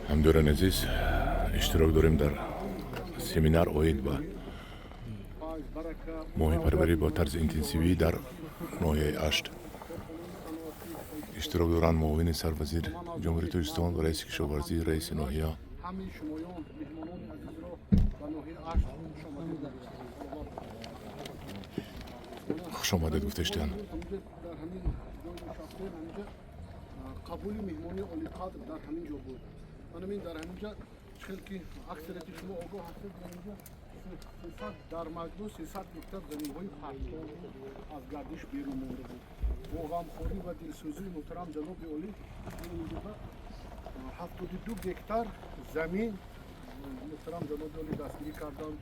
ҳамдуран азиз, иштирок дорем дар семинар оид ба моҳипарварӣ бо тарзи интенсивӣ дар ноҳияи Ашт. иштирок доранд муовини сарвазир ҷумҳурии Тоҷикистон ва раиси кишоварзӣ, раиси ноҳия. хушомадед гуфташтанд. قبولی مهمانی عالی قدر در همین جا بود. من همین در همینجا خیلی که اکثریت شما آگاه هستید در اینجا 300 در مجموع 300 هکتار زمین‌های پرتو از گردش بیرون مونده بود. با غمخواری و دلسوزی محترم جناب عالی اینجا 72 هکتار زمین محترم جناب عالی دستگیری کردند.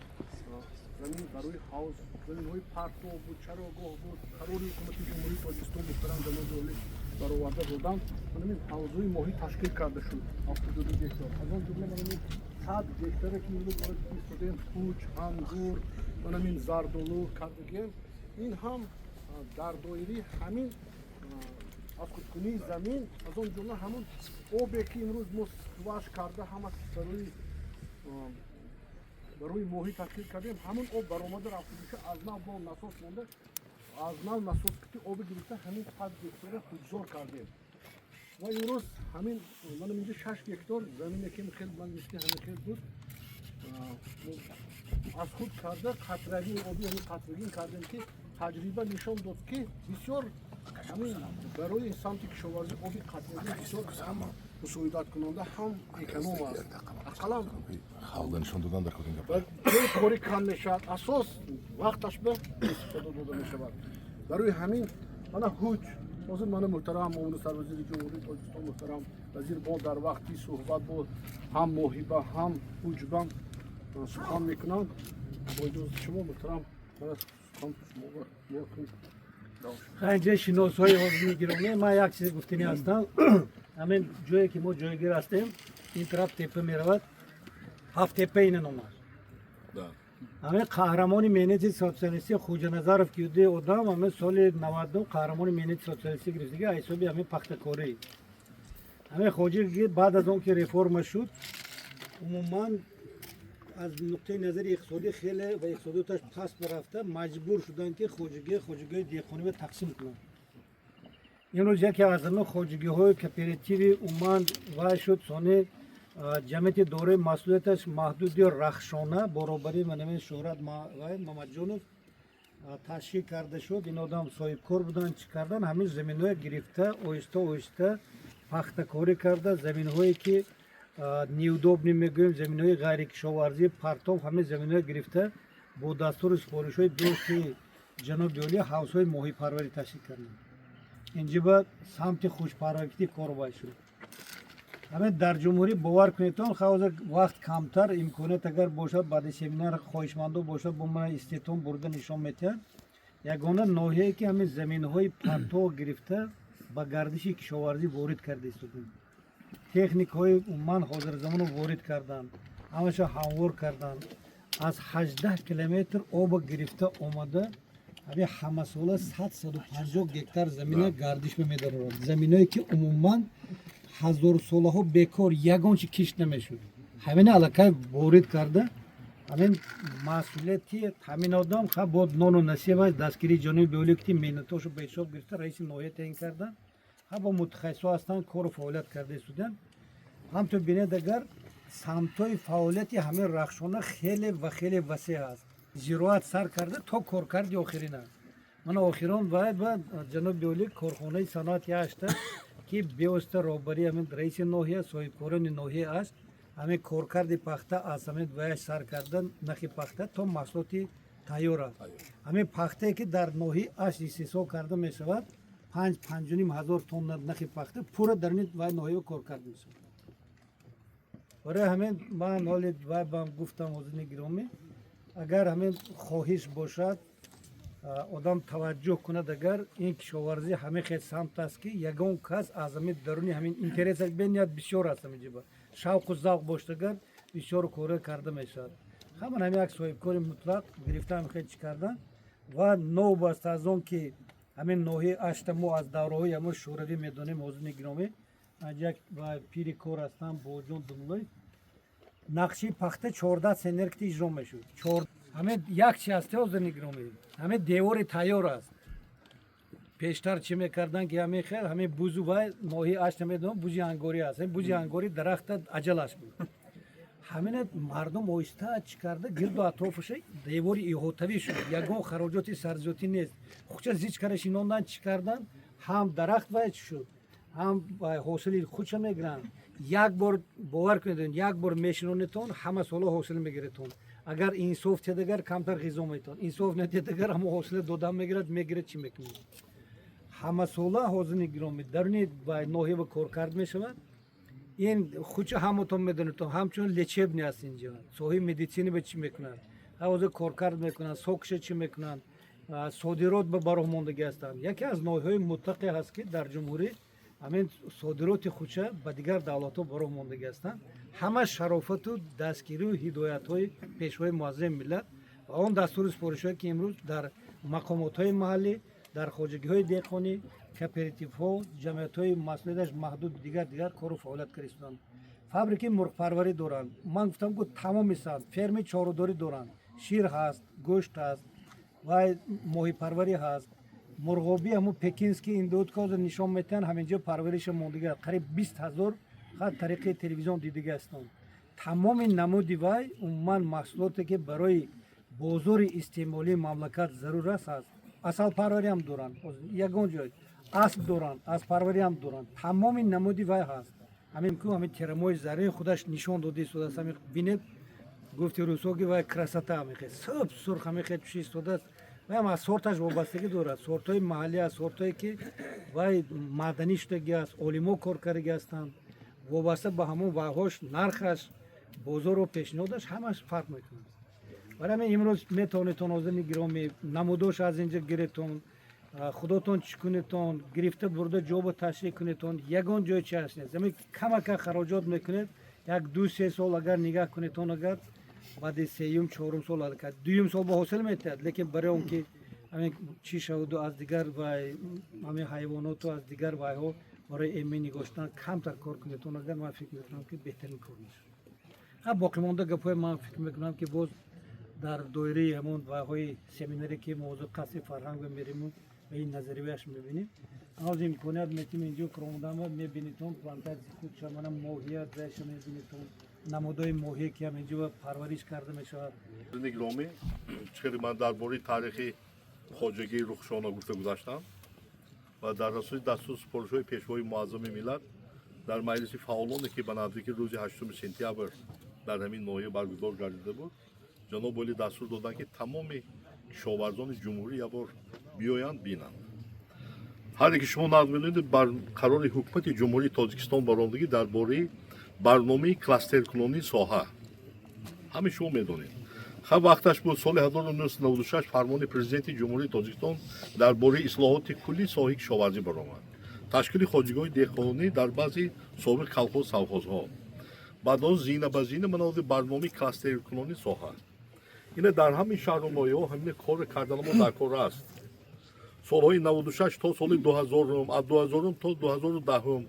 زمین برای حوض زمین‌های پرتو بود، چراگاه بود، قرار حکومت جمهوری پاکستان محترم جناب عالی برآورده بودند. این حوض‌های ماهی تشکیل کرده شد 72 هکتار. از آن جمله من این 100 هکتار که اینو وارد کردیم پوچ، انگور، این زردآلو کردیم. این هم در دایره همین از خودکنی زمین از آن جمله همون آبی که امروز ما واش کرده همه برای ماهی تشکیل کردیم همون آب برآمده رفته میشه از نو با ناساس مونده از نو ناساس که آب گرفته همین 100 هکتار خودزار کردیم و امروز همین من اینجا 6 هکتار زمین که خیلی من گفتی همین خیلی بود از خود کرده قطرگی آبی همین قطرگی کردیم که تجربه نشان داد که بسیار همین برای این سمت کشاورزی آبی قطرگی بسیار هم مساعدت کننده هم اکنوم است اقلا халқдан нишон додан дар кадом гап جای کاری کم میشد اساس وقتش به استفاده داده میشود برای همین من هوج حاضر من محترم معاون سروزیر جمهوری پاکستان محترم وزیر با در وقتی صحبت بود هم موهبه هم هوجبم سخن میکنند با اجازه شما محترم من سخن شما خنجه شناس های حاضر گرامی من یک چیز گفتنی هستم همین جایی که ما جایگیر هستیم این طرف تپه می رود 7 تپه این نام است همین قهرمان مینت سوسیالیستی خوجا نظرف کیوده آدم همین سال 99 قهرمان مینت سوسیالیستی گرفته که حسابی همین پخت کاری همین خوجا بعد از اون که رفرم شد عموما از نقطه نظر اقتصادی خیلی و اقتصادی تاش پس برفته مجبور شدن که خوجگی دیخونی رو تقسیم کنن امروز یکی از همه خوجگی های کپیراتیوی اومد و شد سانه جمعیت دوره مسئولیتش محدودی رخشانه برابری منم شهرت محمد جونов تشکیل کرده شد این آدم صاحب کار بودن چی کردن همین زمین های گرفته آهسته پخته کاری کرده زمین هایی که نیودوب نمیگویم زمین های غیر کشاورزی پرتاب همه زمین های گرفته با دستور سپارش های دوستی جناب دولی حوض های ماهی پروری تشکیل کردن اینجا بعد سمت خوش پروری کار باید شد همه در جمهوری باور کنیدتان خواهد وقت کمتر امکانات اگر باشد بعد سمینار خواهشمندو باشد با من استیتون برده نشان میتن یگانه ناحیه‌ای که همه زمین های پرتو گرفته با گردش کشاورزی وارد کرده است تکنیک های من حاضر زمان وارد کردن همش هموار کردن از 18 کیلومتر آب گرفته آمده همه همه ساله 150 هکتار زمین گردش می‌دارد زمینایی که عموما هزار ساله ها بیکار یگان چی کشت نمیشود همین علاقه وارد کرده همین مسئولیتی همین آدم خب بود نان و نصیب است دستگیری جناب بیولکتی مینتاشو به حساب گرفته رئیس ناحیه تعیین کردن خب با متخصصا هستن کار و فعالیت کرده شدن همطور بینید اگر سمتای فعالیتی همین رخشانه خیلی و خیلی وسیع است زراعت سر کرده تا کار کردی آخرین است من آخران باید با جناب بیولک کارخانه صنعتی هسته که بیوسته رهبری همین رئیس ناحیه صاحب کاران ناحیه است همین کارکرد پخته از همین وایش سر کردن نخی پخته تا محصولات تیار است همین پخته که در ناحیه است استحصال کرده می شود 5.5 هزار تن نخی پخته پورا در این وای ناحیه کار کرده می شود برای همین من حال وای بام گفتم حضور گرامی اگر همین خواهش باشد آدم توجه کند اگر این کشاورزی همه خیلی سمت است که یگان کس از همین درونی همین اینترس بینیاد بسیار است میجبه شوق و ذوق باشد اگر بسیار کار کرده میشود همین یک صاحب کار مطلق گرفتم خیلی چی کردن و نو باست از اون که همین ناحیه اشتمو از دوره‌های ما شوروی میدونیم حضور گرامی аҷак ва пири кор ҳастам боҷон думлой нақши пахта 14 сенеркти иҷро мешуд. ҳаме як чи ҳасти ҳозир нигиромӣ ҳаме девори тайёр аст. пештар чӣ мекардан ки ҳаме хел ҳаме бузу вай моҳи ашт намедонам бузи ангорӣ аст. Бузи ангорӣ дарахта аҷалаш буд. ҳамина мардум оҳиста чӣ карда гирду атрофаша девори иҳотавӣ шуд. Ягон хароҷоти сарзиётӣ нест. хуча зич карда шинондан чӣ кардан ҳам дарахт вай чӣ шуд ҳам ҳосили худша мегиранд. як бор бовар кунед як бор мешинонетон ҳама сола ҳосил мегиретон. агар инсоф тедагар камтар ғизо метон инсоф натедагар ҳамо ҳосила додам мегирад мегирад чӣ мекунед ҳама сола ҳозини гиромӣ даруни ноҳиява кор кард мешавад. ин хуча ҳамотон медонетон ҳамчун лечебни аст инҷо соҳиби медицина ба чӣ мекунад ҳозир коркард мекунанд сокша чӣ мекунанд содирот ба бароҳ мондагӣ ҳастанд. яке аз ноҳияҳои муттақе ҳаст ки дар ҷумҳурӣ ҳамин содироти хуча ба дигар давлатҳо бароҳ мондагӣ ҳастанд. ҳама шарофату дастгирию ҳидоятҳои пешвои муаззами миллат ва он дастури супоришҳое ки имрӯз дар мақомотҳои маҳаллӣ дар хоҷагиҳои деҳқонӣ кооперативҳо ҷамъиятҳои масъулияташ маҳдуд дигар кору фаъолият карда истоданд. фабрикаи мурғпарварӣ доранд. ман гуфтам ки тамоми санд ферми чорудорӣ доранд. шир ҳаст гӯшт ҳаст ва моҳипарварӣ ҳаст. мурғобӣ ҳамун пекинский индуот ки ҳозир нишон метиҳанд ҳаминҷо парвариша мондагӣ қариб 20 000 хат тариқи телевизион дидагӣ ҳастанд. тамоми намуди вай умуман маҳсулоте ки барои бозори истеъмолии мамлакат зарур аст ҳаст. асалпарварӣ ҳам доранд. ягон ҷой асп доранд аспарварӣ ҳам доранд. тамоми намуди вай ҳаст. ҳамин ку ҳамин терамои зарин худаш нишон дода истодааст. ҳамин бинед гуфти рӯсҳо ки вай красота ҳамихе суб сурх ҳамихе туши истодааст. вай аз сорташ вобастагӣ дорад. сортҳои маҳаллӣ аст сортое ки вай маъданӣ шудагӣ аст олимо кор кардагӣ ҳастанд. вобаста ба ҳамон вайҳош нархаш бозору пешниҳодаш ҳамаш фарқ мекунад. барами имрӯз метавонедтон ҳозирни гиромӣ намудош аз инҷа гиретон худотон чӣ кунедтон гирифта бурда ҷоба ташрих кунедтон ягон ҷой чи ҳаст нест. камака хароҷот мекунед як 2-3 сол агар нигаҳ кунедтон агар баъди 3-4 сол дуюм сол ба ҳосил метиҳад. лекин барои он ки чӣ шавуду аз дигар ҳайвоноту аз дигар вайҳо барои эмин нигоштан камтар кор кунедтон агар ман фикр мекунам ки беҳтарин кор мешавад. боқимонда гапҳои ман фикр мекунам ки боз дар доираи ҳамон вайҳои семинаре ки мавзӯъ қасри фарҳанг мериму ва ин назарияваш мебинем. аз имконият метим инҷо кромдама мебинитон плантатсияи худша мана моҳият зайша мебинитон намудои моҳие ки ҳаминҷо парвариш карда мешавад. гиромӣ чиқади ман дар бораи таърихи хоҷагии рухшона гуфта гузаштам ва дар асоси дастури супоришҳои пешвои муаззами миллат дар маҷлиси фаъолоне ки ба наздики рӯзи 8 сентябр дар ҳамин ноҳия баргузор гардида буд ҷаноб оли дастур доданд ки тамоми кишоварзони ҷумҳурӣ як бор биёянд бинанд. ҳарре ки шумо нақл медонед бар қарори ҳукумати ҷумҳурии тоҷикистон баромдагӣ дар бораи барномаи кластеркунонии соҳа ҳамин шумо медонед. хаб вақташ буд соли 1996 фармони президенти ҷумҳурии тоҷикистон дар бораи ислоҳоти куллии соҳаи кишоварзӣ баромад. ташкили хоҷагиҳои деҳқонӣ дар баъзи собиқ колхоз совхозҳо. баъд он зина ба зина манози барномаи кластеркунонии соҳа. ина дар ҳамин шаҳру ноҳияҳо ҳамин кор кардани мо дар кор аст. солҳои 96 то соли 2000 аз 2000 то 2010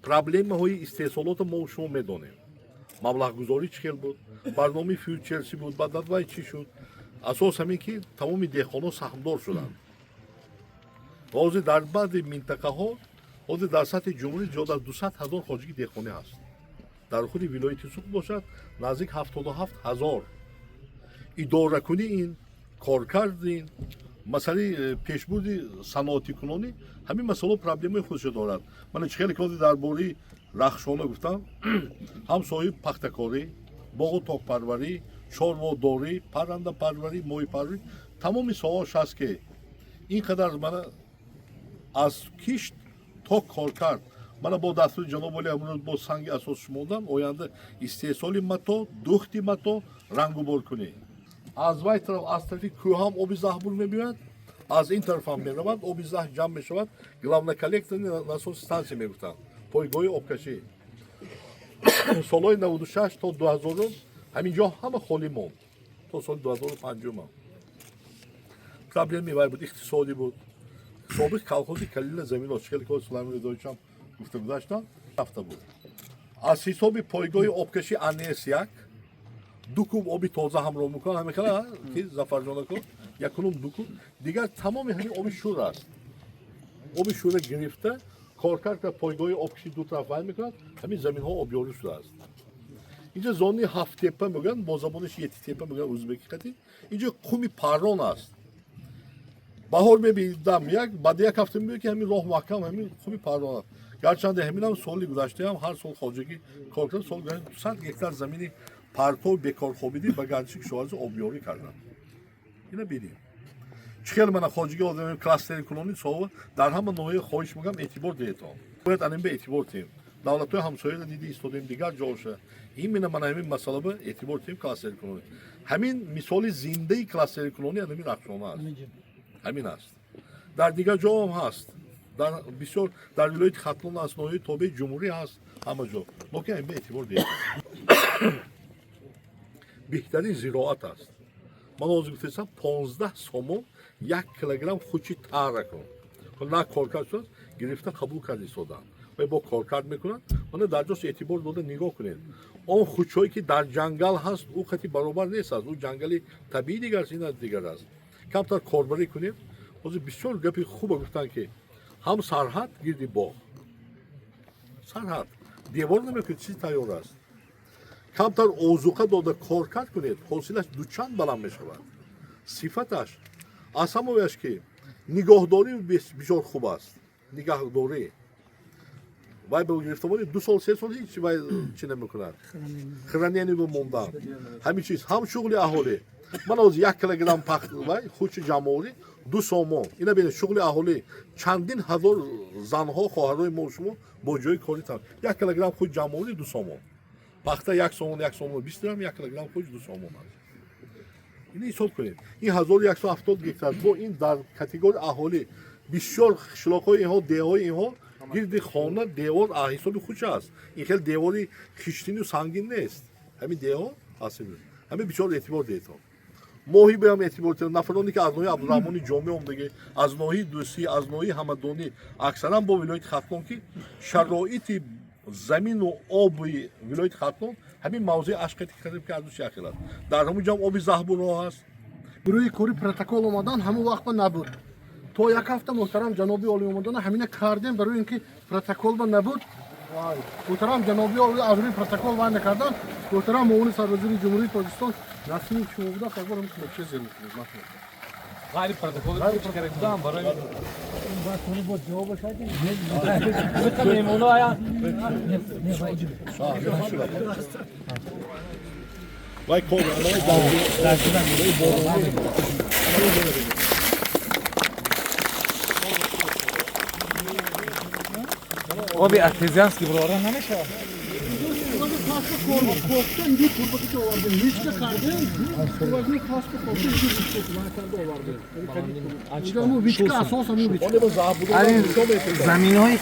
проблемаҳои истеҳсолоти мо шумо медонем. маблағгузорӣ чӣ хел буд барномаи фьючерсӣ буд баъд аз вай чӣ шуд асос ҳамин ки тамоми деҳқонҳо саҳмдор шуданд. ҳозир дар баъди минтақаҳо ҳозир дар сатҳи ҷумҳурӣ ҷоз аз 200 000 хоҷагии деҳқонӣ ҳаст. дар худи вилояти сух бошад наздик 77 000 идоракунӣ ин коркарди ин масъалаи пешбурди саноатикунонӣ ҳамин масъала проблемаи худша дорад. ман чӣ хеле ки дар бораи рахшона гуфтам ҳам соҳиби пахтакорӣ боғу токпарварӣ чорводорӣ паррандапарварӣ моҳипарварӣ тамоми соҳаош ҳаст ки ин қадар мана аз кишт то коркард мана бо дастури ҷаноб оли амрӯз бо санги асос шумодан оянда истеҳсоли мато духти мато рангуборкунӣ аз вай тараф аз тарафи кӯҳам оби заҳбур мебиёяд аз ин тараф ҳам меравад оби заҳ ҷамъ мешавад главна коллектори насоси стансия мегуфтанд пойгоҳи обкашӣ. солҳои 96 то 2000 ҳамин ҷо ҳама холӣ монд то соли 2005 проблеми вай буд иқтисодӣ буд собиқ колхози калила замино чӣ хеле ки Сулаймон Резоевич ҳам гуфта гузаштанд Hafta bu. از حساب پایگاه آبکشی انیسیک دو کوب آبی تازه همراه میکنن همه کلا که زفر جان کو یکونم دو کوب دیگر تمام همین آبی شور است آبی شور گرفته کارکرد که پایگاه آبکشی دو طرف وای میکنن همین زمین ها آبیاری شده است اینجا زونی هفت تپه میگن با زبانش یتی تپه میگن ازبکی خطی اینجا کومی پارون است بهار میبینم یک بعد یک هفته میبینم که همین راه محکم همین کومی پارون است گرچند همین هم سالی گذشته هم هر سال خواجگی کار کردن سال گذشته 200 هکتار زمینی پرتو بکار خوابیدی و گرچه کشاورزی آبیاری کردن اینو ببینیم چخیل من خواجگی آدم کلاستر کلونی سو در همه نوع خواهش میگم اعتبار دیتا باید انم به اعتبار تیم دولت‌های همسایه را دیدی استودیم دیگر جاشه این من همین مسئله به اعتبار تیم کلاستر کلونی همین مثال زنده کلاستر کلونی همین رخشانه است همین است در دیگر جا هم هست در بسیار در ولایت ختلون اسنای تابع جمهوری هست همه جا لکن این به اعتبار دیگه بهترین زراعت است من از گفتم 15 سومون 1 کیلوگرم خوچی تار کن نه کارکرد شد گرفته قبول کردی سودان و با کارکرد میکنن اون در جاش اعتبار داده نگاه کنید اون خوچایی که در جنگل هست او خیلی برابر نیست از اون جنگلی طبیعی دیگر است کمتر کاربری کنید از بسیار گپی خوب گفتن که هم سرحد گیردی باغ سرحد دیوار نمیکنید چیزی تیار است کمتر اوزوقه داده کارکرد کنید حاصلش دوچند بلند میشود صفتش از همونش که نگاهداری بسیار خوب است نگاهداری وای به گرفتاری 2 سال 3 سال هیچ وای چی نمیکنند خرانیانی به موندن همین چیز هم شغل اهالی من از 1 کیلوگرم پخت وای خوش جمهوری 2 سومون اینا بین شغل اهالی چندین هزار زنها خواهرای ما شما با جای کاری تام 1 کیلوگرم خوش جمهوری 2 سومون پخته 1 سومون 20 درم 1 کیلوگرم خوش 2 سومون است این حساب کنید این 1170 هکتار با این در کاتگوری اهالی بسیار شلاق‌های اینها دیهای اینها گرد خانه دیوار حساب خوش است این خیلی دیواری خشتینی و سنگین نیست همین دیها حاصل همین بسیار اعتبار دیتا ماهی به هم اعتبار دیتا نفرانی که از نوعی عبدالرحمانی جامعه اومدگی از نوعی دوستی از نوعی همدانی اکثرا با ولایت ختلون که شرایط زمین و آب ولایت ختلون همین موضوع عشقی خرید کرده شکل است در همون جام آبی زهبورا هست روی کوری پروتکل اومدن همون وقت نبود تو یک هفته محترم جنابی عالی اومدن همین کردیم برای اینکه پروتکل با نبود محترم جنابی عالی از روی پروتکل وای نکردن محترم معاون سروزیر جمهوری پاکستان نسیم شما بوده خبر هم که چه زمین غیر پروتکل چی کرده بودم برای این باید کنی با جواب شدیم مثل میمونو آیا وای کن آبی ارتزیانسکی برای نمیشه korktu indi kurbaki olardı. Hiç de kardı. Kurbaki kaskı korktu indi kurbaki kardı olardı. Ama viçka asos ama viçka. زمین هایی که